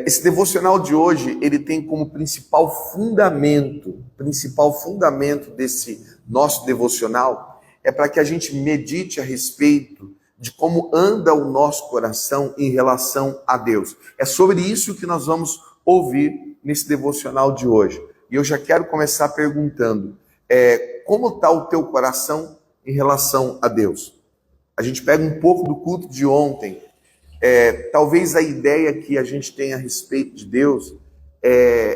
Esse devocional de hoje, ele tem como principal fundamento desse nosso devocional, é para que a gente medite a respeito de como anda o nosso coração em relação a Deus. É sobre isso que nós vamos ouvir nesse devocional de hoje. E eu já quero começar perguntando, como está o teu coração em relação a Deus? A gente pega um pouco do culto de ontem. Talvez a ideia que a gente tem a respeito de Deus,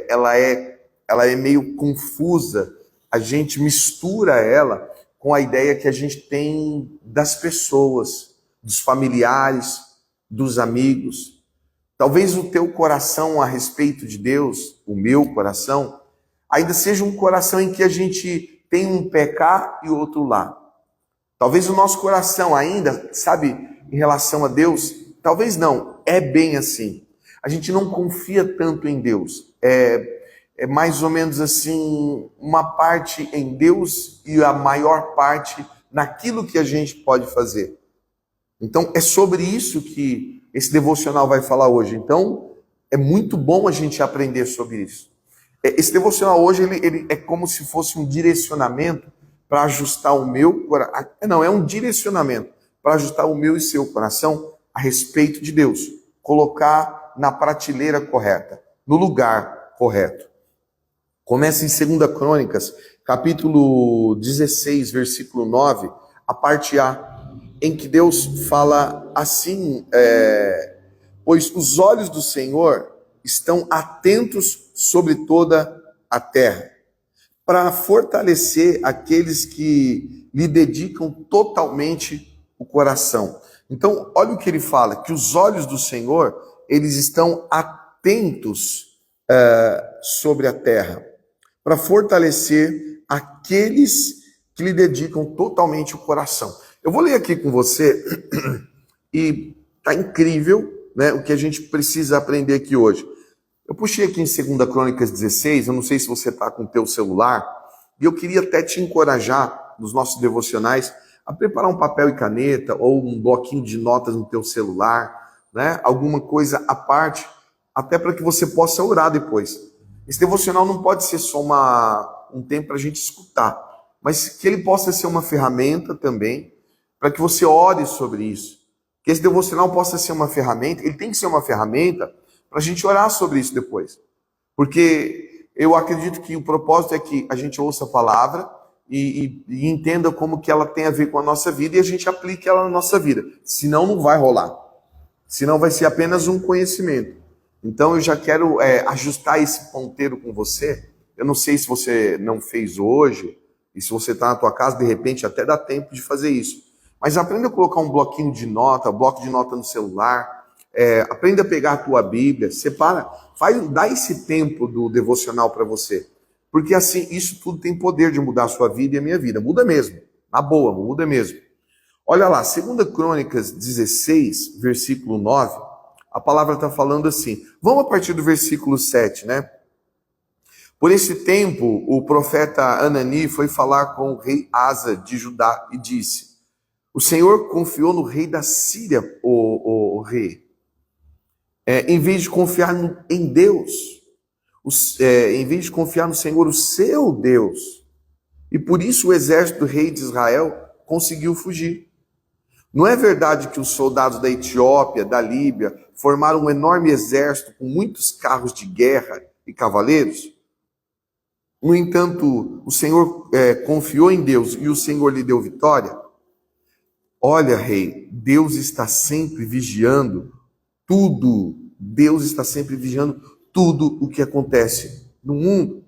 ela é meio confusa. A gente mistura ela com a ideia que a gente tem das pessoas, dos familiares, dos amigos. Talvez o teu coração a respeito de Deus, o meu coração, ainda seja um coração em que a gente tem um pé cá e outro lá. Talvez o nosso coração ainda, sabe, em relação a Deus, talvez não, é bem assim. A gente não confia tanto em Deus. É mais ou menos assim, uma parte em Deus e a maior parte naquilo que a gente pode fazer. Então, é sobre isso que esse devocional vai falar hoje. Então, é muito bom a gente aprender sobre isso. Esse devocional hoje, ele é como se fosse um direcionamento para ajustar o meu coração. Não, é um direcionamento para ajustar o meu e seu coração a respeito de Deus. Colocar na prateleira correta, no lugar correto. Começa em 2 Crônicas, capítulo 16, versículo 9, a parte A, em que Deus fala assim, pois os olhos do Senhor estão atentos sobre toda a terra, para fortalecer aqueles que lhe dedicam totalmente o coração. Então, olha o que ele fala, que os olhos do Senhor, eles estão atentos sobre a terra, para fortalecer aqueles que lhe dedicam totalmente o coração. Eu vou ler aqui com você, e tá incrível, né, o que a gente precisa aprender aqui hoje. Eu puxei aqui em 2 Crônicas 16, eu não sei se você está com o teu celular, e eu queria até te encorajar, nos nossos devocionais, a preparar um papel e caneta, ou um bloquinho de notas no teu celular, né, alguma coisa à parte, até para que você possa orar depois. Esse devocional não pode ser só um tempo para a gente escutar, mas que ele possa ser uma ferramenta também, para que você ore sobre isso. Que esse devocional possa ser uma ferramenta, ele tem que ser uma ferramenta para a gente orar sobre isso depois. Porque eu acredito que o propósito é que a gente ouça a palavra e entenda como que ela tem a ver com a nossa vida e a gente aplique ela na nossa vida. Senão não vai rolar. Senão vai ser apenas um conhecimento. Então eu já quero ajustar esse ponteiro com você. Eu não sei se você não fez hoje, e se você está na tua casa, de repente até dá tempo de fazer isso. Mas aprenda a colocar um bloquinho de nota, bloco de nota no celular, aprenda a pegar a tua Bíblia, separa, dá esse tempo do devocional para você. Porque assim, isso tudo tem poder de mudar a sua vida e a minha vida. Muda mesmo, na boa, muda mesmo. Olha lá, 2 Crônicas 16, versículo 9, a palavra está falando assim. Vamos a partir do versículo 7, né? Por esse tempo, o profeta Anani foi falar com o rei Asa de Judá e disse: o Senhor confiou no rei da Síria, o rei, em vez de confiar em Deus, em vez de confiar no Senhor, o seu Deus. E por isso o exército do rei de Israel conseguiu fugir. Não é verdade que os soldados da Etiópia, da Líbia, formaram um enorme exército com muitos carros de guerra e cavaleiros? No entanto, o Senhor confiou em Deus e o Senhor lhe deu vitória. Olha, rei, Deus está sempre vigiando tudo. Deus está sempre vigiando tudo o que acontece no mundo,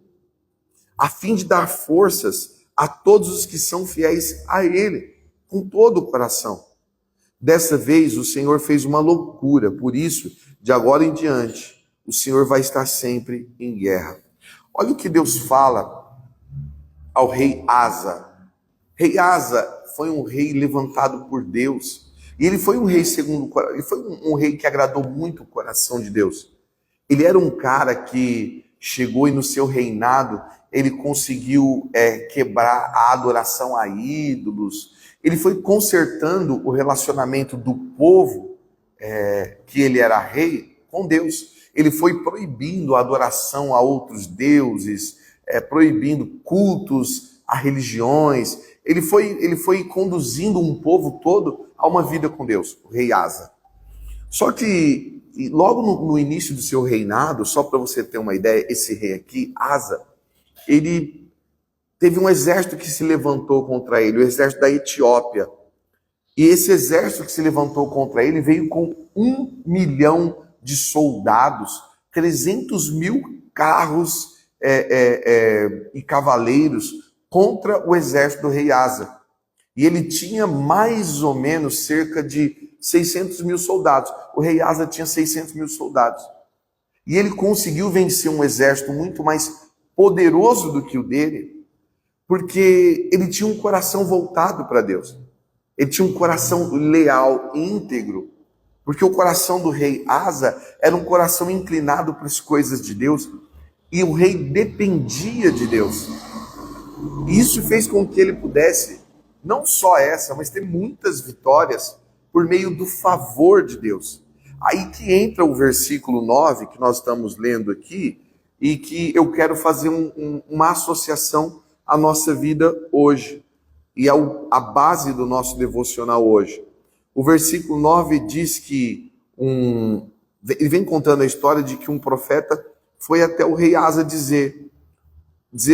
a fim de dar forças a todos os que são fiéis a Ele, com todo o coração. Dessa vez, o Senhor fez uma loucura, por isso, de agora em diante, o Senhor vai estar sempre em guerra. Olha o que Deus fala ao rei Asa. Rei Asa foi um rei levantado por Deus. E ele foi um rei ele foi um rei que agradou muito o coração de Deus. Ele era um cara que chegou e no seu reinado ele conseguiu quebrar a adoração a ídolos. Ele foi consertando o relacionamento do povo que ele era rei com Deus. Ele foi proibindo a adoração a outros deuses, proibindo cultos a religiões. Ele foi conduzindo um povo todo a uma vida com Deus, o rei Asa. Só que logo no início do seu reinado, só para você ter uma ideia, esse rei aqui, Asa, ele teve um exército que se levantou contra ele, o exército da Etiópia. E esse exército que se levantou contra ele veio com 1 milhão de soldados, 300 mil carros e cavaleiros contra o exército do rei Asa. E ele tinha mais ou menos cerca de 600 mil soldados. O rei Asa tinha 600 mil soldados. E ele conseguiu vencer um exército muito mais poderoso do que o dele, porque ele tinha um coração voltado para Deus. Ele tinha um coração leal, íntegro. Porque o coração do rei Asa era um coração inclinado para as coisas de Deus, e o rei dependia de Deus. E isso fez com que ele pudesse, não só essa, mas ter muitas vitórias por meio do favor de Deus. Aí que entra o versículo 9, que nós estamos lendo aqui, e que eu quero fazer uma associação à nossa vida hoje, e a base do nosso devocional hoje. O versículo 9 diz que ele vem contando a história de que um profeta foi até o rei Asa dizer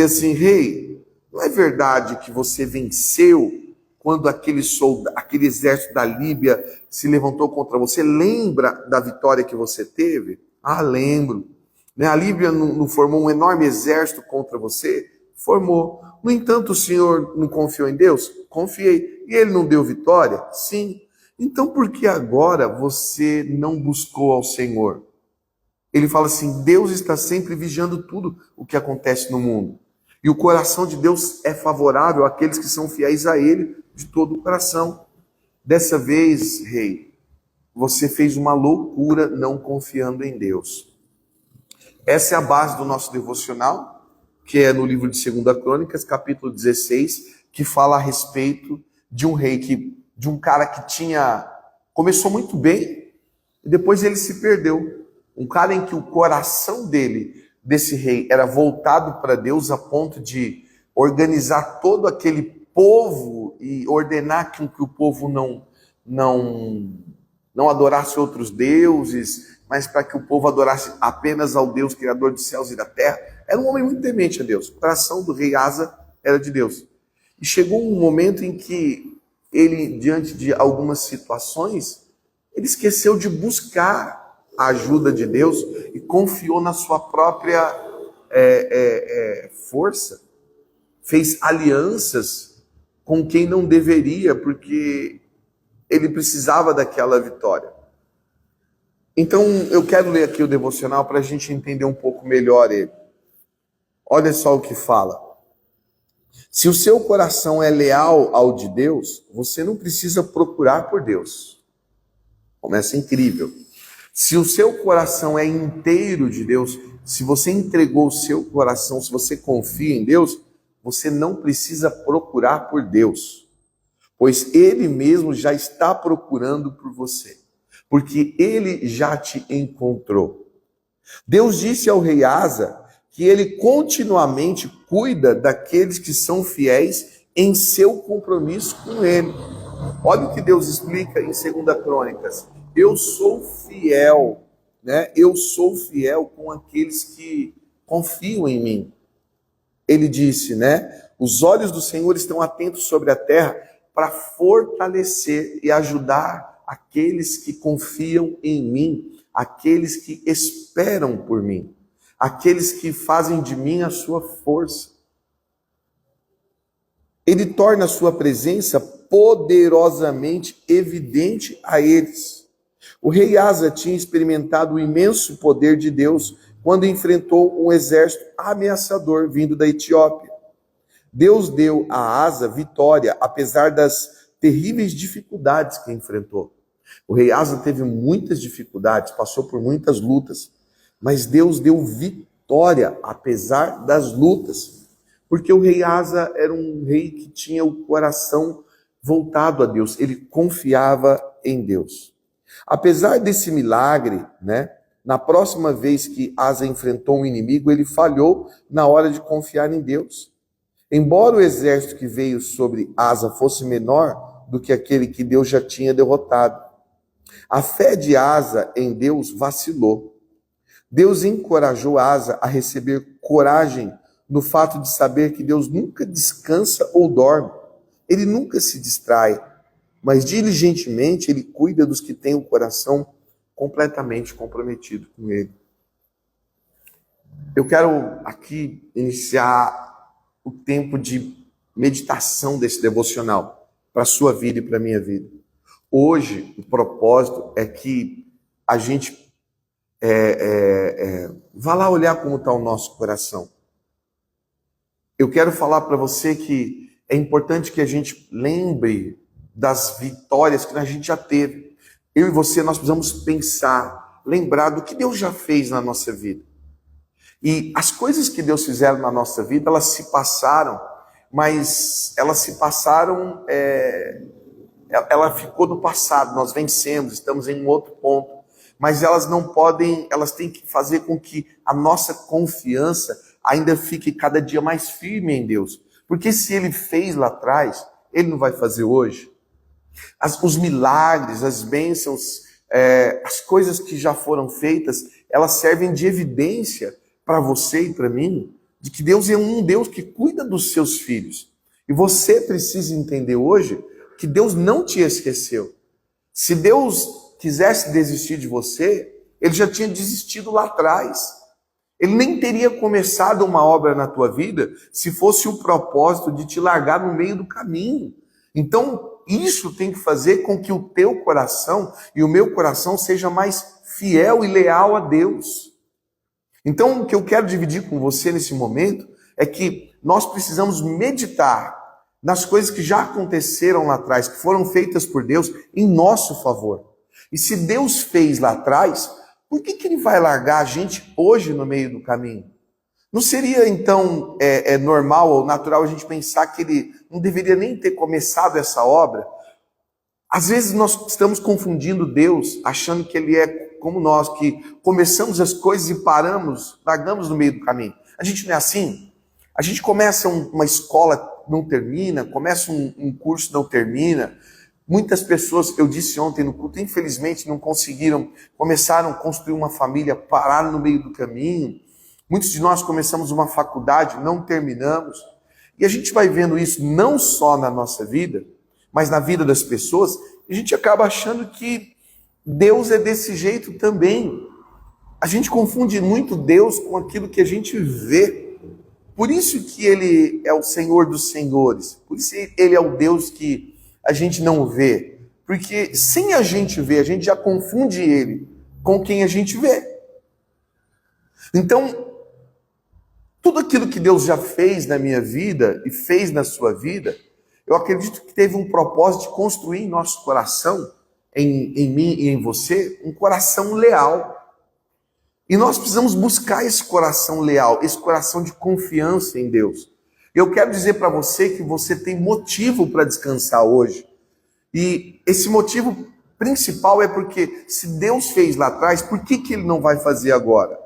assim: rei, não é verdade que você venceu quando aquele exército da Líbia se levantou contra você? Lembra da vitória que você teve? Ah, lembro. A Líbia não formou um enorme exército contra você? Formou. No entanto, o senhor não confiou em Deus? Confiei. E ele não deu vitória? Sim. Então, por que agora você não buscou ao Senhor? Ele fala assim: Deus está sempre vigiando tudo o que acontece no mundo. E o coração de Deus é favorável àqueles que são fiéis a Ele de todo o coração. Dessa vez, rei, você fez uma loucura não confiando em Deus. Essa é a base do nosso devocional, que é no livro de 2 Crônicas, capítulo 16, que fala a respeito de um rei de um cara que começou muito bem e depois ele se perdeu. Um cara em que o coração desse rei, era voltado para Deus a ponto de organizar todo aquele povo e ordenar que o povo não adorasse outros deuses, mas para que o povo adorasse apenas ao Deus Criador dos céus e da terra. Era um homem muito temente a Deus. O coração do rei Asa era de Deus. E chegou um momento em que ele, diante de algumas situações, ele esqueceu de buscar a ajuda de Deus e confiou na sua própria força. Fez alianças com quem não deveria, porque ele precisava daquela vitória. Então, eu quero ler aqui o devocional para a gente entender um pouco melhor ele. Olha só o que fala. Se o seu coração é leal ao de Deus, você não precisa procurar por Deus. Começa incrível. Se o seu coração é inteiro de Deus, se você entregou o seu coração, se você confia em Deus, você não precisa procurar por Deus, pois Ele mesmo já está procurando por você, porque Ele já te encontrou. Deus disse ao rei Asa que Ele continuamente cuida daqueles que são fiéis em seu compromisso com Ele. Olha o que Deus explica em 2 Crônicas. Eu sou fiel, né? Eu sou fiel com aqueles que confiam em mim. Ele disse, né? Os olhos do Senhor estão atentos sobre a terra para fortalecer e ajudar aqueles que confiam em mim, aqueles que esperam por mim, aqueles que fazem de mim a sua força. Ele torna a sua presença poderosamente evidente a eles. O rei Asa tinha experimentado o imenso poder de Deus quando enfrentou um exército ameaçador vindo da Etiópia. Deus deu a Asa vitória, apesar das terríveis dificuldades que enfrentou. O rei Asa teve muitas dificuldades, passou por muitas lutas, mas Deus deu vitória, apesar das lutas. Porque o rei Asa era um rei que tinha o coração voltado a Deus, ele confiava em Deus. Apesar desse milagre, né, Na próxima vez que Asa enfrentou um inimigo, ele falhou na hora de confiar em Deus. Embora o exército que veio sobre Asa fosse menor do que aquele que Deus já tinha derrotado, a fé de Asa em Deus vacilou. Deus encorajou Asa a receber coragem no fato de saber que Deus nunca descansa ou dorme. Ele nunca se distrai, mas diligentemente ele cuida dos que têm o coração completamente comprometido com ele. Eu quero aqui iniciar o tempo de meditação desse devocional para a sua vida e para a minha vida. Hoje, o propósito é que a gente vá lá olhar como está o nosso coração. Eu quero falar para você que é importante que a gente lembre das vitórias que a gente já teve. Eu e você, nós precisamos pensar, lembrar do que Deus já fez na nossa vida. E as coisas que Deus fizeram na nossa vida, elas se passaram, mas elas se passaram, ela ficou no passado, nós vencemos, estamos em um outro ponto. Mas elas não podem, elas têm que fazer com que a nossa confiança ainda fique cada dia mais firme em Deus. Porque se Ele fez lá atrás, Ele não vai fazer hoje. Os milagres, as bênçãos, as coisas que já foram feitas, elas servem de evidência para você e para mim, de que Deus é um Deus que cuida dos seus filhos. E você precisa entender hoje que Deus não te esqueceu. Se Deus quisesse desistir de você, Ele já tinha desistido lá atrás. Ele nem teria começado uma obra na tua vida se fosse o propósito de te largar no meio do caminho. Então, isso tem que fazer com que o teu coração e o meu coração seja mais fiel e leal a Deus. Então, o que eu quero dividir com você nesse momento é que nós precisamos meditar nas coisas que já aconteceram lá atrás, que foram feitas por Deus em nosso favor. E se Deus fez lá atrás, por que Ele vai largar a gente hoje no meio do caminho? Não seria, então, normal ou natural a gente pensar que Ele não deveria nem ter começado essa obra? Às vezes nós estamos confundindo Deus, achando que Ele é como nós, que começamos as coisas e paramos, largamos no meio do caminho. A gente não é assim? A gente começa uma escola, não termina, começa um curso, não termina. Muitas pessoas, eu disse ontem no culto, infelizmente não conseguiram, começaram a construir uma família, pararam no meio do caminho. Muitos de nós começamos uma faculdade, não terminamos. E a gente vai vendo isso não só na nossa vida, mas na vida das pessoas, e a gente acaba achando que Deus é desse jeito também. A gente confunde muito Deus com aquilo que a gente vê. Por isso que Ele é o Senhor dos senhores. Por isso Ele é o Deus que a gente não vê. Porque sem a gente ver, a gente já confunde Ele com quem a gente vê. Então, tudo aquilo que Deus já fez na minha vida e fez na sua vida, eu acredito que teve um propósito de construir em nosso coração, em mim e em você, um coração leal. E nós precisamos buscar esse coração leal, esse coração de confiança em Deus. Eu quero dizer para você que você tem motivo para descansar hoje. E esse motivo principal é porque se Deus fez lá atrás, por que Ele não vai fazer agora?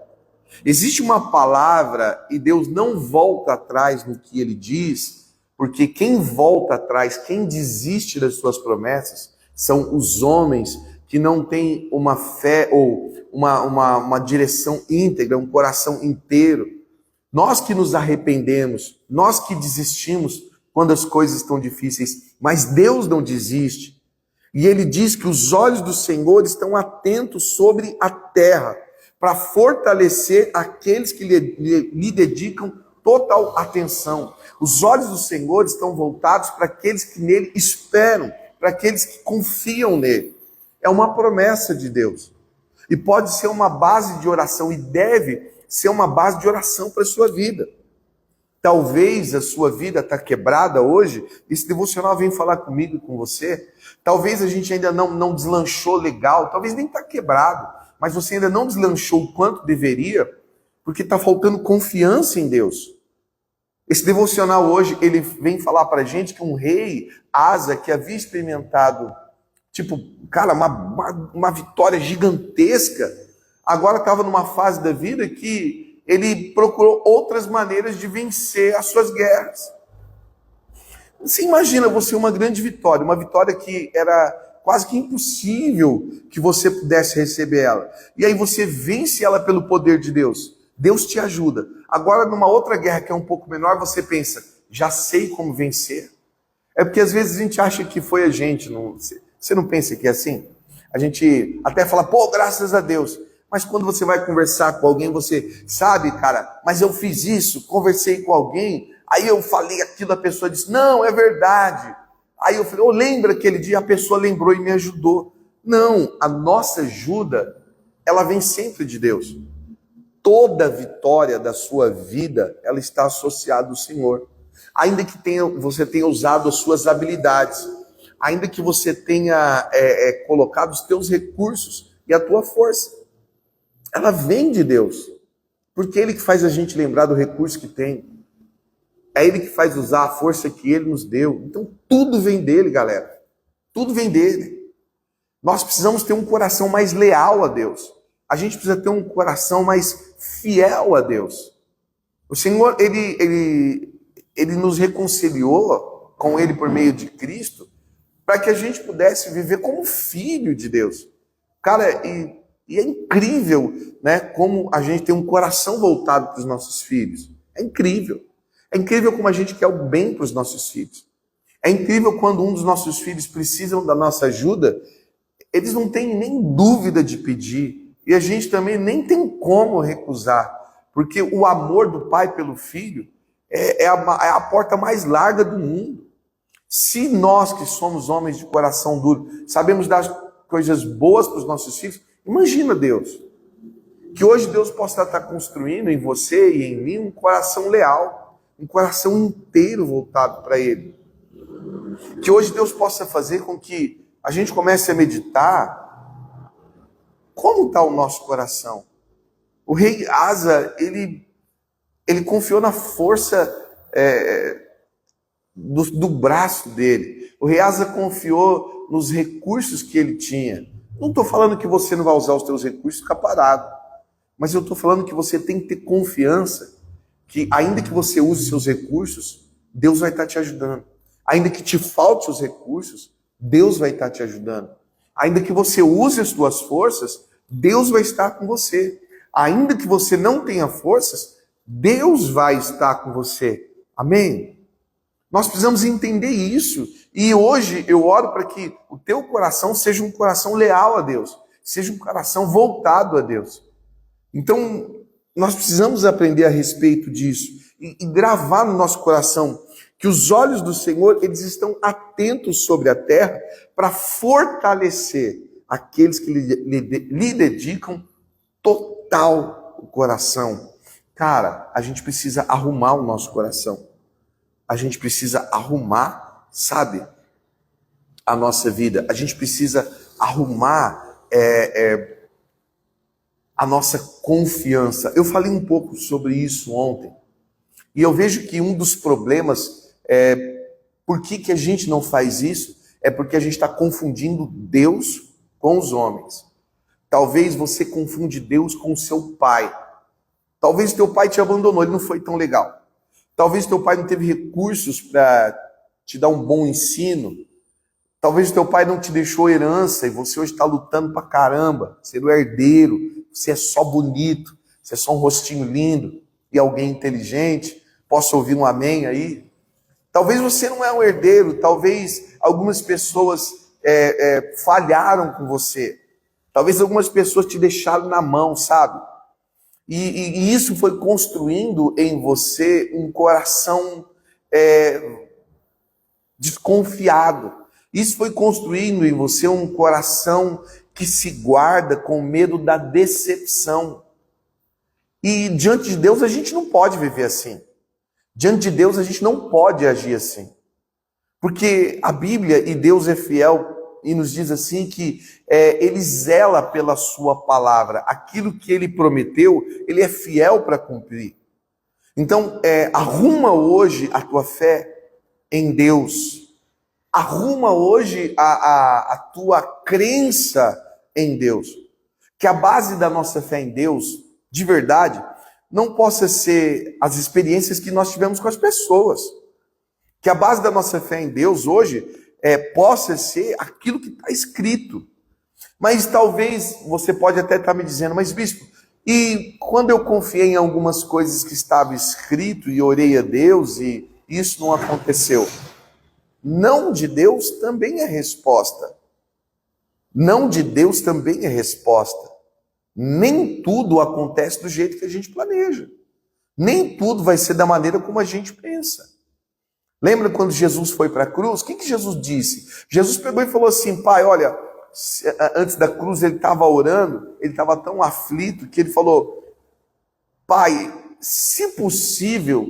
Existe uma palavra e Deus não volta atrás no que Ele diz, porque quem volta atrás, quem desiste das suas promessas, são os homens que não têm uma fé ou uma direção íntegra, um coração inteiro. Nós que nos arrependemos, nós que desistimos quando as coisas estão difíceis, mas Deus não desiste. E Ele diz que os olhos do Senhor estão atentos sobre a terra, para fortalecer aqueles que lhe dedicam total atenção. Os olhos do Senhor estão voltados para aqueles que nele esperam, para aqueles que confiam nele. É uma promessa de Deus. E pode ser uma base de oração, e deve ser uma base de oração para a sua vida. Talvez a sua vida está quebrada hoje, esse devocional vem falar comigo e com você. Talvez a gente ainda não deslanchou legal, talvez nem está quebrado, mas você ainda não deslanchou o quanto deveria, porque está faltando confiança em Deus. Esse devocional hoje, ele vem falar para a gente que um rei, Asa, que havia experimentado, uma vitória gigantesca, agora estava numa fase da vida que ele procurou outras maneiras de vencer as suas guerras. Você imagina você uma grande vitória, uma vitória que era quase que impossível que você pudesse receber ela. E aí você vence ela pelo poder de Deus. Deus te ajuda. Agora, numa outra guerra que é um pouco menor, você pensa, já sei como vencer. É porque às vezes a gente acha que foi a gente. Você não pensa que é assim? A gente até fala, pô, graças a Deus. Mas quando você vai conversar com alguém, você sabe, cara, mas eu fiz isso, conversei com alguém, aí eu falei aquilo, a pessoa disse, não, é verdade. Aí eu falei, lembra aquele dia, a pessoa lembrou e me ajudou. Não, a nossa ajuda, ela vem sempre de Deus. Toda vitória da sua vida, ela está associada ao Senhor. Ainda que você tenha usado as suas habilidades, ainda que você tenha colocado os teus recursos e a tua força, ela vem de Deus. Porque é Ele que faz a gente lembrar do recurso que tem. É Ele que faz usar a força que Ele nos deu. Então tudo vem dEle, galera. Tudo vem dEle. Nós precisamos ter um coração mais leal a Deus. A gente precisa ter um coração mais fiel a Deus. O Senhor, Ele nos reconciliou com Ele por meio de Cristo, para que a gente pudesse viver como filho de Deus. Cara, e é incrível, né, como a gente tem um coração voltado para os nossos filhos. É incrível. É incrível como a gente quer o bem para os nossos filhos. É incrível quando um dos nossos filhos precisam da nossa ajuda, eles não têm nem dúvida de pedir. E a gente também nem tem como recusar. Porque o amor do pai pelo filho é a porta mais larga do mundo. Se nós que somos homens de coração duro, sabemos dar coisas boas para os nossos filhos, imagina Deus. Que hoje Deus possa estar construindo em você e em mim um coração leal, um coração inteiro voltado para Ele. Que hoje Deus possa fazer com que a gente comece a meditar como está o nosso coração. O rei Asa, ele confiou na força do braço dele. O rei Asa confiou nos recursos que ele tinha. Não estou falando que você não vai usar os seus recursos e ficar parado. Mas eu estou falando que você tem que ter confiança que ainda que você use seus recursos, Deus vai estar te ajudando. Ainda que te falte os recursos, Deus vai estar te ajudando. Ainda que você use as suas forças, Deus vai estar com você. Ainda que você não tenha forças, Deus vai estar com você. Amém? Nós precisamos entender isso. E hoje eu oro para que o teu coração seja um coração leal a Deus. Seja um coração voltado a Deus. Então, nós precisamos aprender a respeito disso. E gravar no nosso coração que os olhos do Senhor, eles estão atentos sobre a terra para fortalecer aqueles que lhe dedicam total o coração. Cara, a gente precisa arrumar o nosso coração. A gente precisa arrumar, sabe, a nossa vida. A gente precisa arrumar a nossa confiança. Eu falei um pouco sobre isso ontem. E eu vejo que um dos problemas por que a gente não faz isso é porque a gente está confundindo Deus com os homens. Talvez você confunde Deus com o seu pai. Talvez teu pai te abandonou, ele não foi tão legal. Talvez teu pai não teve recursos para te dar um bom ensino. Talvez teu pai não te deixou herança e você hoje está lutando pra caramba, ser o herdeiro. Você é só bonito, você é só um rostinho lindo e alguém inteligente. Posso ouvir um amém aí? Talvez você não é um herdeiro, talvez algumas pessoas falharam com você. Talvez algumas pessoas te deixaram na mão, sabe? E isso foi construindo em você um coração desconfiado. Isso foi construindo em você um coração que se guarda com medo da decepção. E diante de Deus a gente não pode viver assim. Diante de Deus a gente não pode agir assim. Porque a Bíblia, e Deus é fiel, e nos diz assim que Ele zela pela sua palavra. Aquilo que Ele prometeu, Ele é fiel para cumprir. Então, arruma hoje a tua fé em Deus. Arruma hoje a tua crença em Deus. Que a base da nossa fé em Deus, de verdade, não possa ser as experiências que nós tivemos com as pessoas. Que a base da nossa fé em Deus hoje possa ser aquilo que está escrito. Mas talvez você pode até estar me dizendo, mas bispo, e quando eu confiei em algumas coisas que estava escrito e orei a Deus e isso não aconteceu? Não de Deus também é resposta. Não de Deus também é resposta. Nem tudo acontece do jeito que a gente planeja. Nem tudo vai ser da maneira como a gente pensa. Lembra quando Jesus foi para a cruz? O que Jesus disse? Jesus pegou e falou assim, Pai, olha, antes da cruz ele estava orando, ele estava tão aflito que ele falou, Pai, se possível,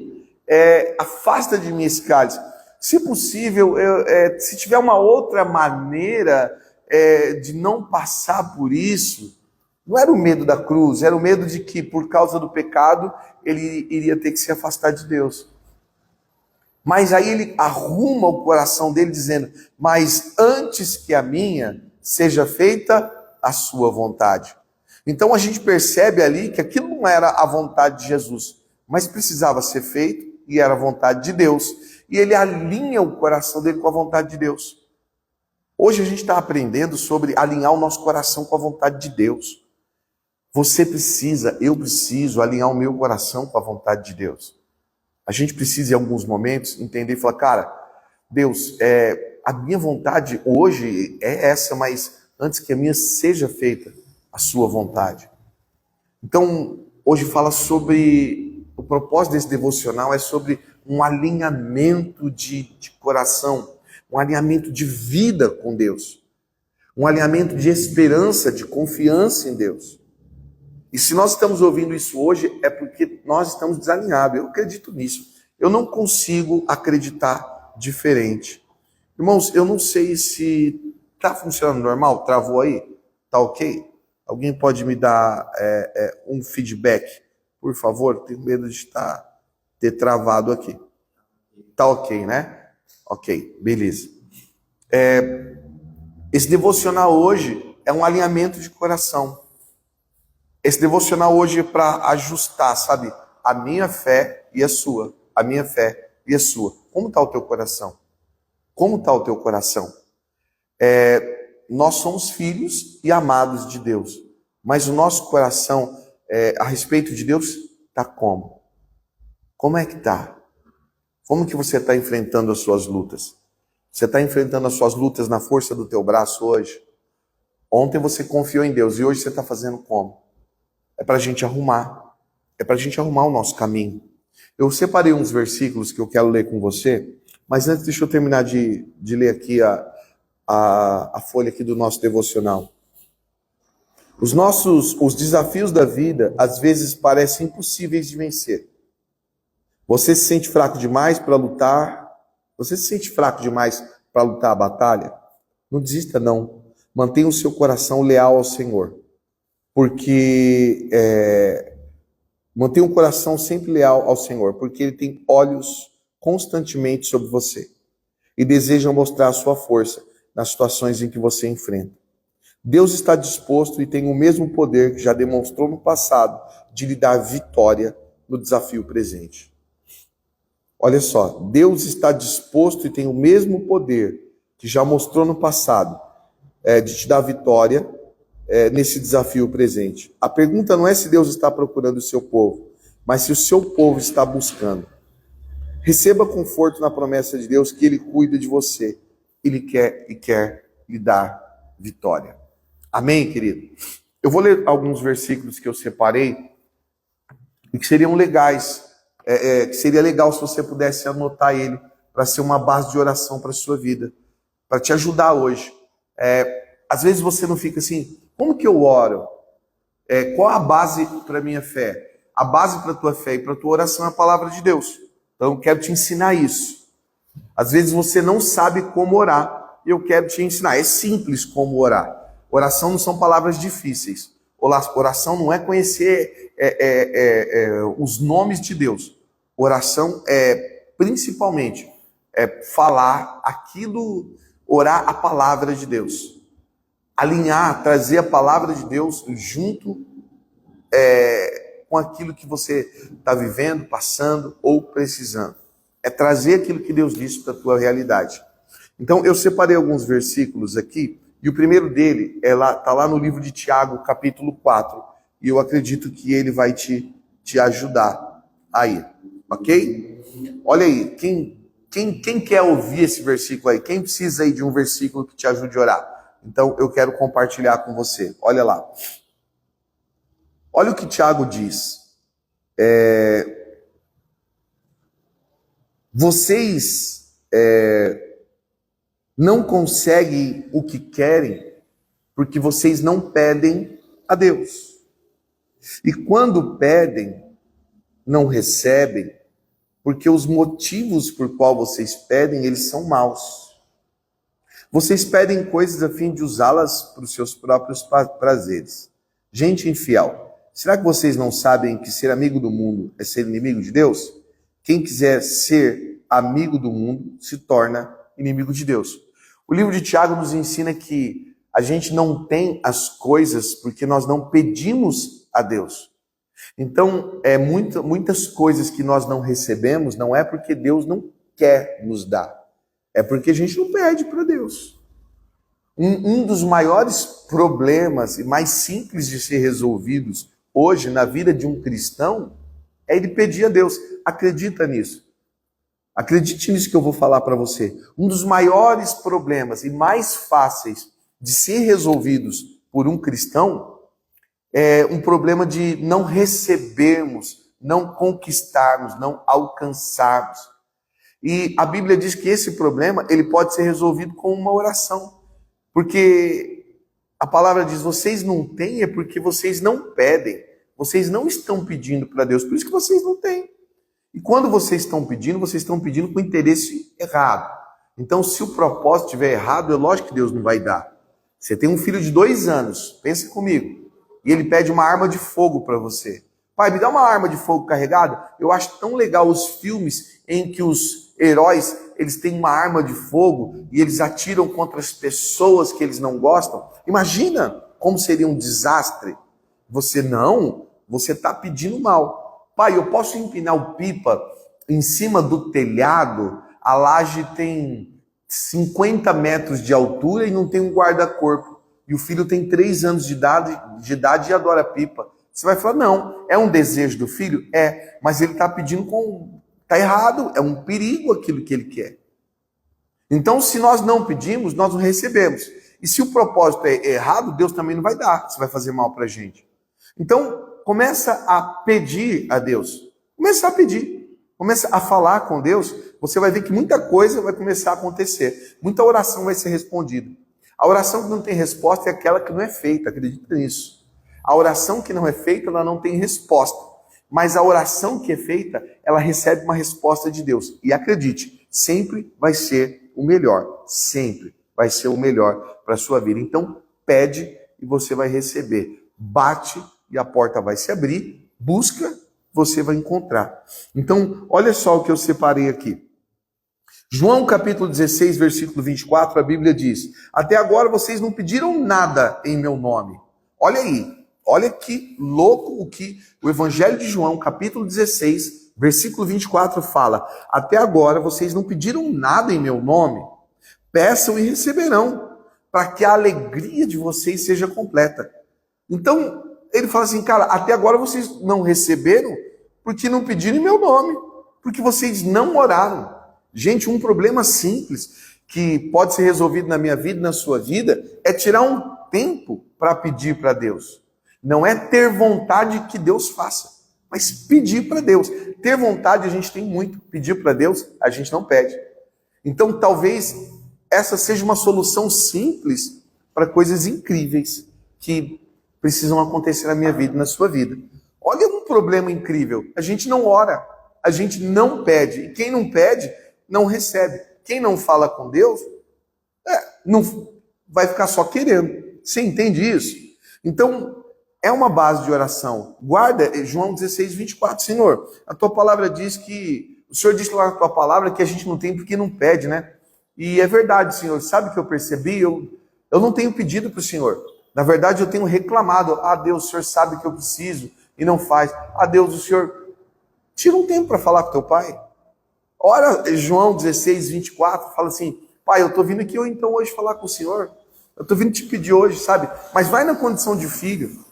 afasta de mim esse cálice. Se possível, se tiver uma outra maneira de não passar por isso, não era o medo da cruz, era o medo de que por causa do pecado ele iria ter que se afastar de Deus. Mas aí ele arruma o coração dele dizendo, mas antes que a minha seja feita a sua vontade. Então a gente percebe ali que aquilo não era a vontade de Jesus, mas precisava ser feito e era a vontade de Deus. E ele alinha o coração dele com a vontade de Deus. Hoje a gente está aprendendo sobre alinhar o nosso coração com a vontade de Deus. Você precisa, eu preciso alinhar o meu coração com a vontade de Deus. A gente precisa, em alguns momentos, entender e falar, cara, Deus, a minha vontade hoje é essa, mas antes que a minha seja feita, a sua vontade. Então, hoje fala sobre, o propósito desse devocional é sobre um alinhamento de coração, um alinhamento de vida com Deus, um alinhamento de esperança, de confiança em Deus. E se nós estamos ouvindo isso hoje, é porque nós estamos desalinhados. Eu acredito nisso. Eu não consigo acreditar diferente. Irmãos, eu não sei se está funcionando normal. Travou aí? Tá ok? Alguém pode me dar um feedback, por favor? Tenho medo de ter travado aqui. Tá ok, né? Ok, beleza. Esse devocional hoje é um alinhamento de coração. Esse devocional hoje é para ajustar, sabe? A minha fé e a sua. A minha fé e a sua. Como está o teu coração? Como está o teu coração? Nós somos filhos e amados de Deus. Mas o nosso coração, a respeito de Deus, está como? Como é que está? Como que você está enfrentando as suas lutas? Você está enfrentando as suas lutas na força do teu braço hoje? Ontem você confiou em Deus e hoje você está fazendo como? É para a gente arrumar. É para a gente arrumar o nosso caminho. Eu separei uns versículos que eu quero ler com você, mas antes deixa eu terminar de ler aqui a folha aqui do nosso devocional. Os desafios da vida, às vezes, parecem impossíveis de vencer. Você se sente fraco demais para lutar? Você se sente fraco demais para lutar a batalha? Não desista, não. Mantenha o seu coração leal ao Senhor. Porque mantenha um coração sempre leal ao Senhor, porque Ele tem olhos constantemente sobre você e deseja mostrar a sua força nas situações em que você enfrenta. Deus está disposto e tem o mesmo poder que já demonstrou no passado de lhe dar vitória no desafio presente. Olha só, Deus está disposto e tem o mesmo poder que já mostrou no passado de te dar vitória nesse desafio presente. A pergunta não é se Deus está procurando o seu povo, mas se o seu povo está buscando. Receba conforto na promessa de Deus que Ele cuida de você. Ele quer lhe dar vitória. Amém, querido? Eu vou ler alguns versículos que eu separei e que seriam legais, que seria legal se você pudesse anotar ele para ser uma base de oração para a sua vida, para te ajudar hoje. Às vezes você não fica assim, como que eu oro? Qual a base para a minha fé? A base para a tua fé e para a tua oração é a palavra de Deus. Então eu quero te ensinar isso. Às vezes você não sabe como orar, e eu quero te ensinar. É simples como orar. Oração não são palavras difíceis. Oração não é conhecer os nomes de Deus. Oração principalmente falar aquilo, orar a palavra de Deus. alinhar, trazer a palavra de Deus junto com aquilo que você está vivendo, passando ou precisando. É trazer aquilo que Deus disse para a tua realidade. Então, eu separei alguns versículos aqui, e o primeiro dele está lá no livro de Tiago, capítulo 4, e eu acredito que ele vai te ajudar aí, ok? Olha aí, quem quer ouvir esse versículo aí? Quem precisa aí de um versículo que te ajude a orar? Então, eu quero compartilhar com você. Olha lá. Olha o que Tiago diz. Vocês não conseguem o que querem porque vocês não pedem a Deus. E quando pedem, não recebem, porque os motivos por qual vocês pedem, eles são maus. Vocês pedem coisas a fim de usá-las para os seus próprios prazeres. Gente infiel, será que vocês não sabem que ser amigo do mundo é ser inimigo de Deus? Quem quiser ser amigo do mundo se torna inimigo de Deus. O livro de Tiago nos ensina que a gente não tem as coisas porque nós não pedimos a Deus. Então, muitas coisas que nós não recebemos não é porque Deus não quer nos dar, é porque a gente não pede para Deus. Um dos maiores problemas e mais simples de ser resolvidos hoje na vida de um cristão é ele pedir a Deus. Acredita nisso. Acredite nisso que eu vou falar para você. Um dos maiores problemas e mais fáceis de ser resolvidos por um cristão é um problema de não recebermos, não conquistarmos, não alcançarmos. E a Bíblia diz que esse problema ele pode ser resolvido com uma oração. Porque a palavra diz, vocês não têm é porque vocês não pedem. Vocês não estão pedindo para Deus, por isso que vocês não têm. E quando vocês estão pedindo com interesse errado. Então, se o propósito estiver errado, é lógico que Deus não vai dar. Você tem um filho de 2 anos, pensa comigo, e ele pede uma arma de fogo para você. Pai, me dá uma arma de fogo carregada? Eu acho tão legal os filmes em que os heróis, eles têm uma arma de fogo e eles atiram contra as pessoas que eles não gostam. Imagina como seria um desastre. Você está pedindo mal. Pai, eu posso empinar o pipa em cima do telhado, a laje tem 50 metros de altura e não tem um guarda-corpo. E o filho tem 3 anos de idade e adora pipa. Você vai falar, não, é um desejo do filho? É, mas ele está pedindo está errado, é um perigo aquilo que ele quer. Então, se nós não pedimos, nós não recebemos. E se o propósito é errado, Deus também não vai dar, você vai fazer mal para a gente. Então, começa a pedir a Deus. Começa a pedir. Começa a falar com Deus. Você vai ver que muita coisa vai começar a acontecer. Muita oração vai ser respondida. A oração que não tem resposta é aquela que não é feita. Acredita nisso. A oração que não é feita, ela não tem resposta. Mas a oração que é feita, ela recebe uma resposta de Deus. E acredite, sempre vai ser o melhor. Sempre vai ser o melhor para a sua vida. Então, pede e você vai receber. Bate e a porta vai se abrir, busca, você vai encontrar. Então, olha só o que eu separei aqui. João capítulo 16, versículo 24, a Bíblia diz, até agora vocês não pediram nada em meu nome. Olha aí, olha que louco o que o Evangelho de João, capítulo 16, versículo 24 fala. Até agora vocês não pediram nada em meu nome. Peçam e receberão, para que a alegria de vocês seja completa. Então, ele fala assim, cara, até agora vocês não receberam porque não pediram em meu nome, porque vocês não oraram. Gente, um problema simples que pode ser resolvido na minha vida e na sua vida é tirar um tempo para pedir para Deus. Não é ter vontade que Deus faça, mas pedir para Deus. Ter vontade a gente tem muito, pedir para Deus a gente não pede. Então, talvez essa seja uma solução simples para coisas incríveis que precisam acontecer na minha vida e na sua vida. Olha um problema incrível. A gente não ora, a gente não pede. E quem não pede, não recebe. Quem não fala com Deus, não vai ficar só querendo. Você entende isso? Então, é uma base de oração. Guarda João 16, 24. Senhor, a tua palavra diz que... O Senhor disse lá na tua palavra que a gente não tem porque não pede, né? E é verdade, Senhor. Sabe o que eu percebi? Eu Eu não tenho pedido para o Senhor. Na verdade, eu tenho reclamado. Ah, Deus, o Senhor sabe que eu preciso e não faz. Ah, Deus, o Senhor tira um tempo para falar com teu pai. Ora, João 16, 24, fala assim: Pai, eu estou vindo aqui então hoje falar com o Senhor. Eu estou vindo te pedir hoje, sabe? Mas vai na condição de filho.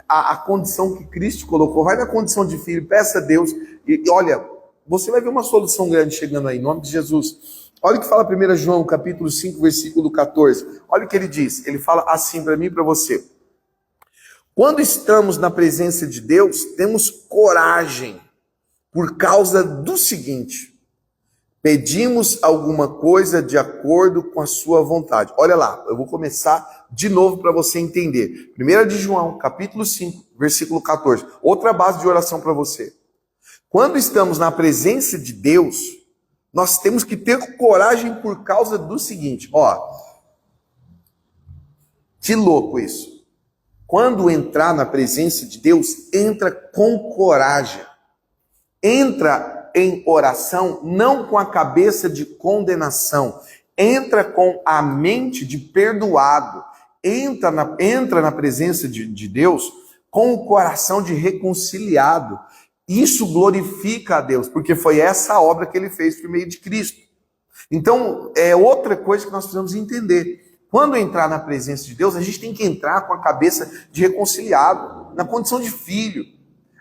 A condição que Cristo colocou, vai na condição de filho, peça a Deus. E olha, você vai ver uma solução grande chegando aí, em nome de Jesus. Olha o que fala 1 João, capítulo 5, versículo 14. Olha o que ele diz. Ele fala assim para mim e para você. Quando estamos na presença de Deus, temos coragem por causa do seguinte: pedimos alguma coisa de acordo com a sua vontade. Olha lá, eu vou começar de novo para você entender. 1 de João, capítulo 5, versículo 14. Outra base de oração para você. Quando estamos na presença de Deus, nós temos que ter coragem por causa do seguinte. Ó, que louco isso. Quando entrar na presença de Deus, entra com coragem. Entra em oração, não com a cabeça de condenação. Entra com a mente de perdoado. Entra na presença de Deus com o coração de reconciliado. Isso glorifica a Deus, porque foi essa obra que ele fez por meio de Cristo. Então, é outra coisa que nós precisamos entender. Quando entrar na presença de Deus, a gente tem que entrar com a cabeça de reconciliado, na condição de filho.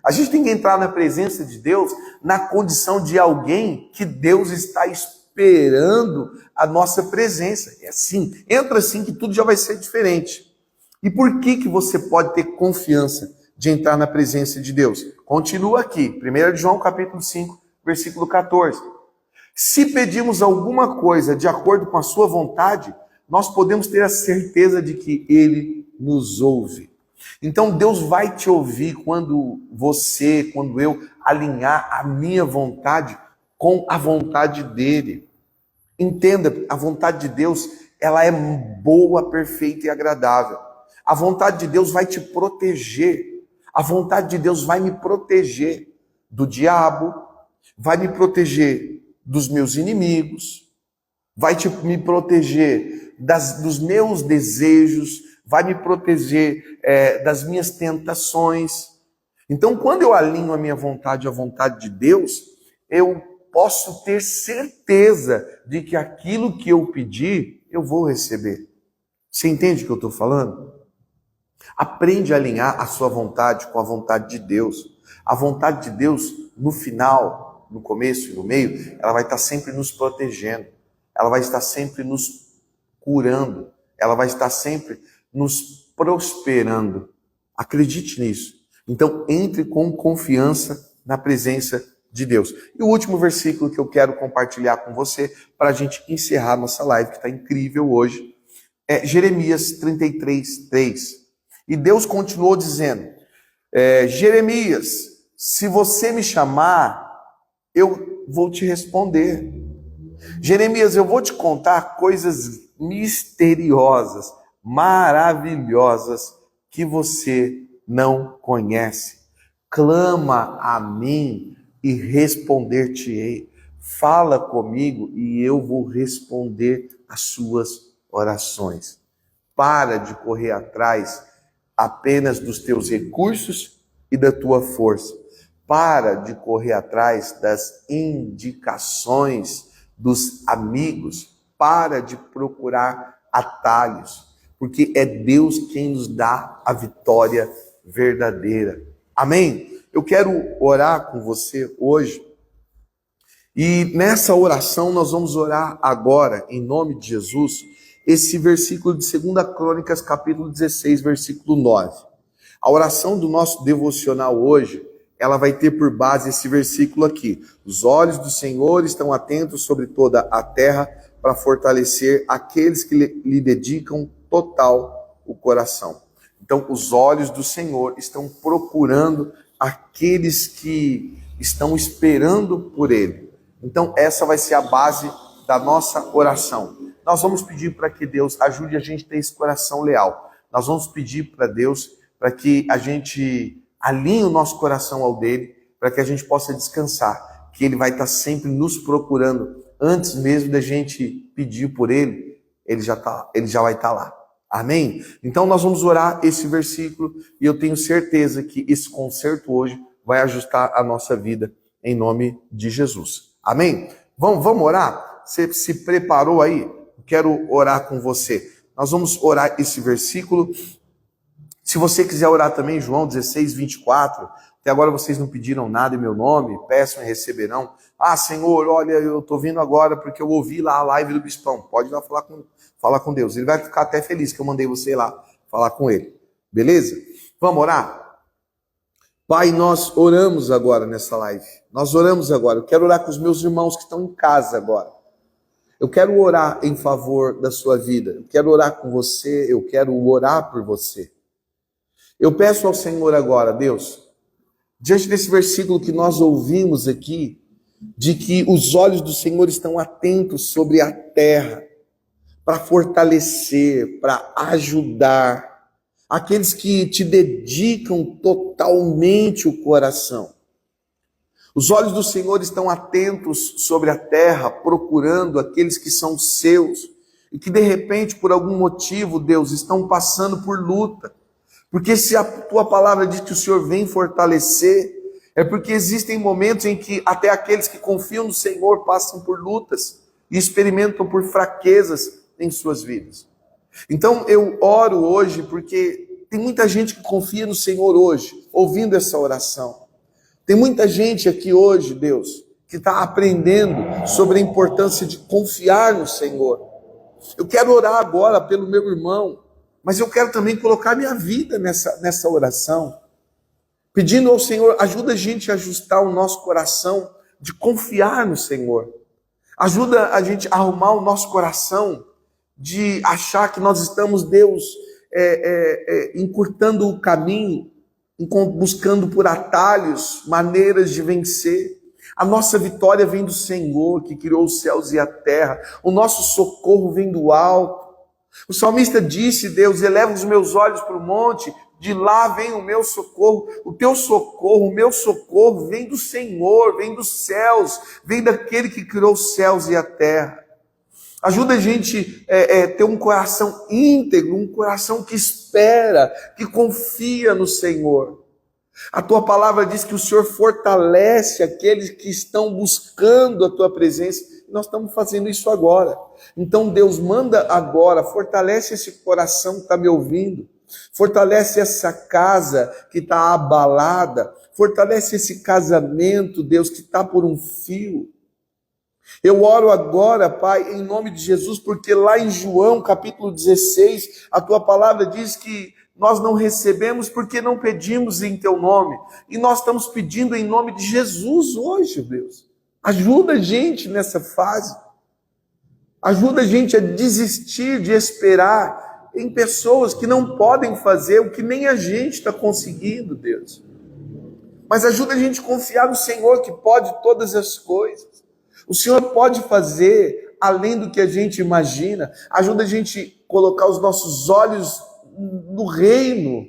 A gente tem que entrar na presença de Deus na condição de alguém que Deus está esperando a nossa presença. É assim, entra assim que tudo já vai ser diferente. E por que você pode ter confiança de entrar na presença de Deus? Continua aqui, 1 de João capítulo 5, versículo 14. Se pedimos alguma coisa de acordo com a sua vontade, nós podemos ter a certeza de que Ele nos ouve. Então Deus vai te ouvir quando eu alinhar a minha vontade com a vontade dEle. Entenda, a vontade de Deus, ela é boa, perfeita e agradável. A vontade de Deus vai te proteger. A vontade de Deus vai me proteger do diabo, vai me proteger dos meus inimigos, vai me proteger dos meus desejos, vai me proteger das minhas tentações. Então, quando eu alinho a minha vontade à vontade de Deus, eu posso ter certeza de que aquilo que eu pedi, eu vou receber. Você entende o que eu estou falando? Aprende a alinhar a sua vontade com a vontade de Deus. A vontade de Deus, no final, no começo e no meio, ela vai estar sempre nos protegendo. Ela vai estar sempre nos curando. Ela vai estar sempre nos prosperando. Acredite nisso. Então, entre com confiança na presença de Deus. E o último versículo que eu quero compartilhar com você, para a gente encerrar nossa live, que está incrível hoje, é Jeremias 33, 3. E Deus continuou dizendo, Jeremias, se você me chamar, eu vou te responder. Jeremias, eu vou te contar coisas misteriosas, maravilhosas, que você não conhece. Clama a mim e responder-te-ei. Fala comigo e eu vou responder as suas orações. Para de correr atrás apenas dos teus recursos e da tua força. Para de correr atrás das indicações dos amigos. Para de procurar atalhos, porque é Deus quem nos dá a vitória verdadeira. Amém? Eu quero orar com você hoje. E nessa oração nós vamos orar agora, em nome de Jesus, esse versículo de 2 Crônicas, capítulo 16, versículo 9. A oração do nosso devocional hoje, ela vai ter por base esse versículo aqui. Os olhos do Senhor estão atentos sobre toda a terra para fortalecer aqueles que lhe dedicam total o coração. Então, os olhos do Senhor estão procurando aqueles que estão esperando por Ele. Então, essa vai ser a base da nossa oração. Nós vamos pedir para que Deus ajude a gente a ter esse coração leal. Nós vamos pedir para Deus para que a gente alinhe o nosso coração ao dele, para que a gente possa descansar, que Ele vai estar sempre nos procurando, antes mesmo da gente pedir por Ele. ele já vai estar lá. Amém? Então nós vamos orar esse versículo e eu tenho certeza que esse concerto hoje vai ajustar a nossa vida em nome de Jesus. Amém? Vamos orar? Você se preparou aí? Quero orar com você. Nós vamos orar esse versículo. Se você quiser orar também, João 16, 24, até agora vocês não pediram nada em meu nome, peçam e receberão. Ah, Senhor, olha, eu estou vindo agora porque eu ouvi lá a live do Bispão. Pode ir lá falar com Deus. Ele vai ficar até feliz que eu mandei você ir lá falar com ele. Beleza? Vamos orar? Pai, nós oramos agora nessa live. Nós oramos agora. Eu quero orar com os meus irmãos que estão em casa agora. Eu quero orar em favor da sua vida. Eu quero orar com você. Eu quero orar por você. Eu peço ao Senhor agora, Deus, diante desse versículo que nós ouvimos aqui, de que os olhos do Senhor estão atentos sobre a terra, para fortalecer, para ajudar aqueles que te dedicam totalmente o coração. Os olhos do Senhor estão atentos sobre a terra, procurando aqueles que são seus e que de repente, por algum motivo, Deus, estão passando por luta. Porque se a tua palavra diz que o Senhor vem fortalecer, é porque existem momentos em que até aqueles que confiam no Senhor passam por lutas e experimentam por fraquezas em suas vidas. Então eu oro hoje porque tem muita gente que confia no Senhor hoje, ouvindo essa oração. Tem muita gente aqui hoje, Deus, que está aprendendo sobre a importância de confiar no Senhor. Eu quero orar agora pelo meu irmão, mas eu quero também colocar minha vida nessa oração, pedindo ao Senhor, ajuda a gente a ajustar o nosso coração de confiar no Senhor. Ajuda a gente a arrumar o nosso coração de achar que nós estamos, Deus, encurtando o caminho, buscando por atalhos, maneiras de vencer. A nossa vitória vem do Senhor, que criou os céus e a terra. O nosso socorro vem do alto. O salmista disse, Deus, eleva os meus olhos para o monte, de lá vem o meu socorro. O teu socorro, o meu socorro vem do Senhor, vem dos céus, vem daquele que criou os céus e a terra. Ajuda a gente ter um coração íntegro, um coração que espera, que confia no Senhor. A tua palavra diz que o Senhor fortalece aqueles que estão buscando a tua presença. Nós estamos fazendo isso agora. Então Deus manda agora, fortalece esse coração que está me ouvindo, fortalece essa casa que está abalada, fortalece esse casamento, Deus, que está por um fio. Eu oro agora, Pai, em nome de Jesus, porque lá em João capítulo 16, a tua palavra diz que nós não recebemos porque não pedimos em teu nome. E nós estamos pedindo em nome de Jesus hoje, Deus. Ajuda a gente nessa fase. Ajuda a gente a desistir de esperar em pessoas que não podem fazer o que nem a gente está conseguindo, Deus. Mas ajuda a gente a confiar no Senhor que pode todas as coisas. O Senhor pode fazer além do que a gente imagina. Ajuda a gente a colocar os nossos olhos no reino.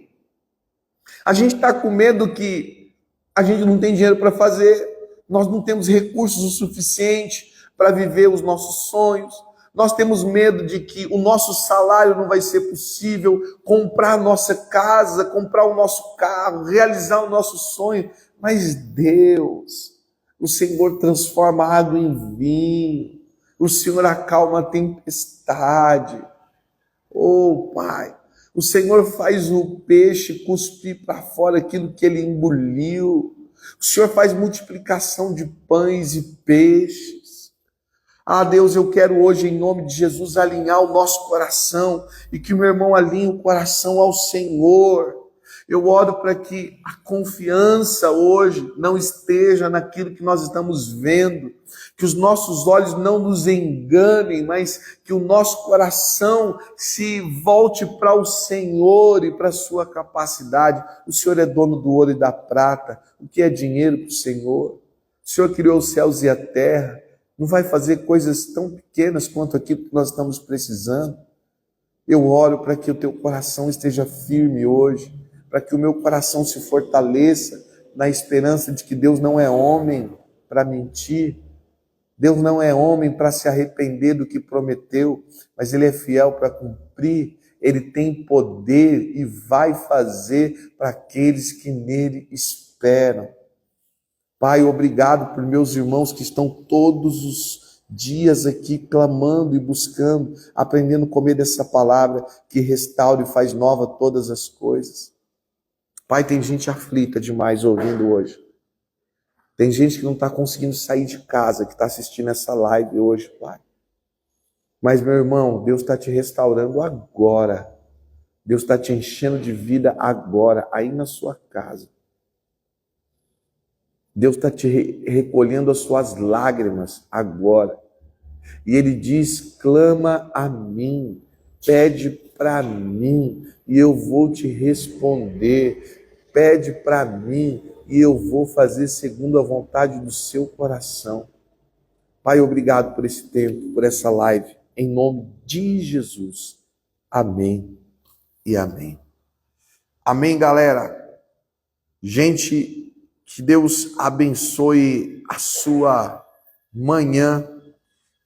A gente está com medo que a gente não tem dinheiro para fazer, nós não temos recursos o suficiente para viver os nossos sonhos, nós temos medo de que o nosso salário não vai ser possível, comprar a nossa casa, comprar o nosso carro, realizar o nosso sonho, mas Deus, o Senhor transforma a água em vinho, o Senhor acalma a tempestade. Oh, Pai, o Senhor faz o peixe cuspir para fora aquilo que ele engoliu. O Senhor faz multiplicação de pães e peixes. Ah, Deus, eu quero hoje, em nome de Jesus, alinhar o nosso coração e que o meu irmão alinhe o coração ao Senhor. Eu oro para que a confiança hoje não esteja naquilo que nós estamos vendo, que os nossos olhos não nos enganem, mas que o nosso coração se volte para o Senhor e para a sua capacidade. O Senhor é dono do ouro e da prata. O que é dinheiro para o Senhor? O Senhor criou os céus e a terra. Não vai fazer coisas tão pequenas quanto aquilo que nós estamos precisando? Eu oro para que o teu coração esteja firme hoje, para que o meu coração se fortaleça na esperança de que Deus não é homem para mentir, Deus não é homem para se arrepender do que prometeu, mas Ele é fiel para cumprir. Ele tem poder e vai fazer para aqueles que nele esperam. Pai, obrigado por meus irmãos que estão todos os dias aqui clamando e buscando, aprendendo a comer dessa palavra que restaura e faz nova todas as coisas. Pai, tem gente aflita demais ouvindo hoje. Tem gente que não está conseguindo sair de casa, que está assistindo essa live hoje, Pai. Mas, meu irmão, Deus está te restaurando agora. Deus está te enchendo de vida agora, aí na sua casa. Deus está te recolhendo as suas lágrimas agora. E Ele diz, clama a mim, pede para mim, e eu vou te responder. Pede para mim, e eu vou fazer segundo a vontade do seu coração. Pai, obrigado por esse tempo, por essa live. Em nome de Jesus. Amém e amém. Amém, galera. Gente, que Deus abençoe a sua manhã.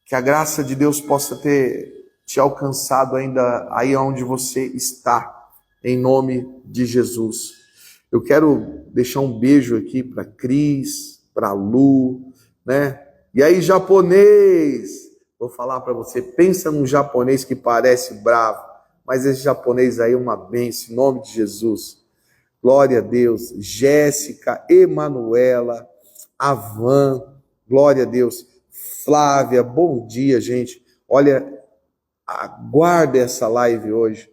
Que a graça de Deus possa ter te alcançado ainda aí onde você está. Em nome de Jesus. Eu quero deixar um beijo aqui para Cris, para Lu, né? E aí, japonês? Vou falar para você, pensa num japonês que parece bravo, mas esse japonês aí é uma bênção, em nome de Jesus. Glória a Deus. Jéssica, Emanuela, Avan, glória a Deus. Flávia, bom dia, gente. Olha, aguarde essa live hoje.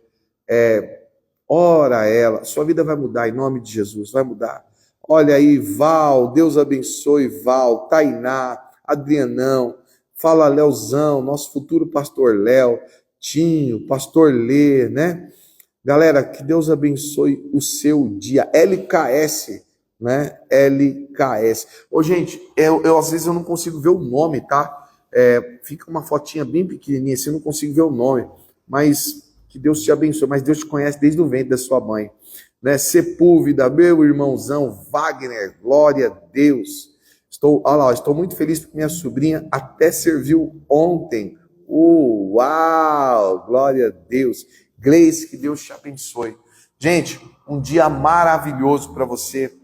Ora ela, sua vida vai mudar em nome de Jesus, vai mudar. Olha aí, Val, Deus abençoe Val, Tainá, Adrianão, fala Leozão, nosso futuro pastor Léo, Tinho, pastor Lê, né? Galera, que Deus abençoe o seu dia. LKS, né? LKS. Ô, gente, eu às vezes eu não consigo ver o nome, tá? Fica uma fotinha bem pequenininha, assim, eu não consigo ver o nome, mas que Deus te abençoe, mas Deus te conhece desde o ventre da sua mãe, né? Sepúlveda, meu irmãozão, Wagner, glória a Deus. Estou muito feliz porque minha sobrinha até serviu ontem. Uau, glória a Deus. Gleice, que Deus te abençoe. Gente, um dia maravilhoso para você.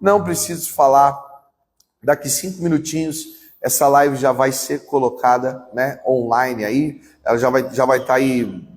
Não preciso falar, daqui 5 minutinhos essa live já vai ser colocada, né, online aí. Ela já vai estar aí.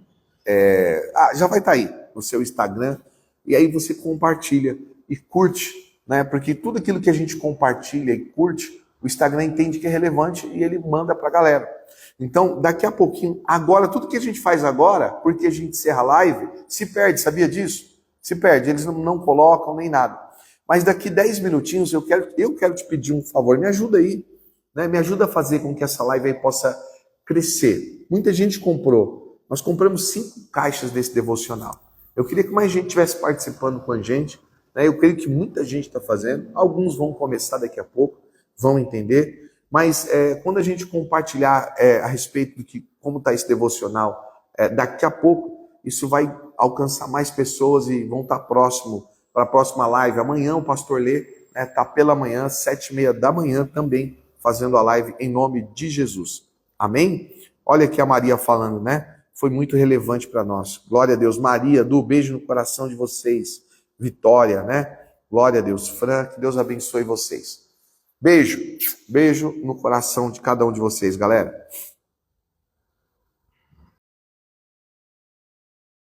Já vai estar aí no seu Instagram, e aí você compartilha e curte, né? Porque tudo aquilo que a gente compartilha e curte, o Instagram entende que é relevante e ele manda para a galera. Então, daqui a pouquinho, agora, tudo que a gente faz agora, porque a gente encerra a live, se perde, sabia disso? Se perde, eles não colocam nem nada. Mas daqui 10 minutinhos eu quero te pedir um favor, me ajuda aí, né? Me ajuda a fazer com que essa live aí possa crescer. Muita gente comprou. Nós compramos 5 caixas desse devocional. Eu queria que mais gente estivesse participando com a gente, né? Eu creio que muita gente está fazendo. Alguns vão começar daqui a pouco, vão entender. Mas quando a gente compartilhar a respeito de como está esse devocional, daqui a pouco isso vai alcançar mais pessoas e vão estar próximo para a próxima live. Amanhã o pastor Lê está pela manhã, 7h30 da manhã também, fazendo a live em nome de Jesus. Amém? Olha aqui a Maria falando, né? Foi muito relevante para nós. Glória a Deus. Maria, do beijo no coração de vocês. Vitória, né? Glória a Deus. Fran, que Deus abençoe vocês. Beijo. Beijo no coração de cada um de vocês, galera.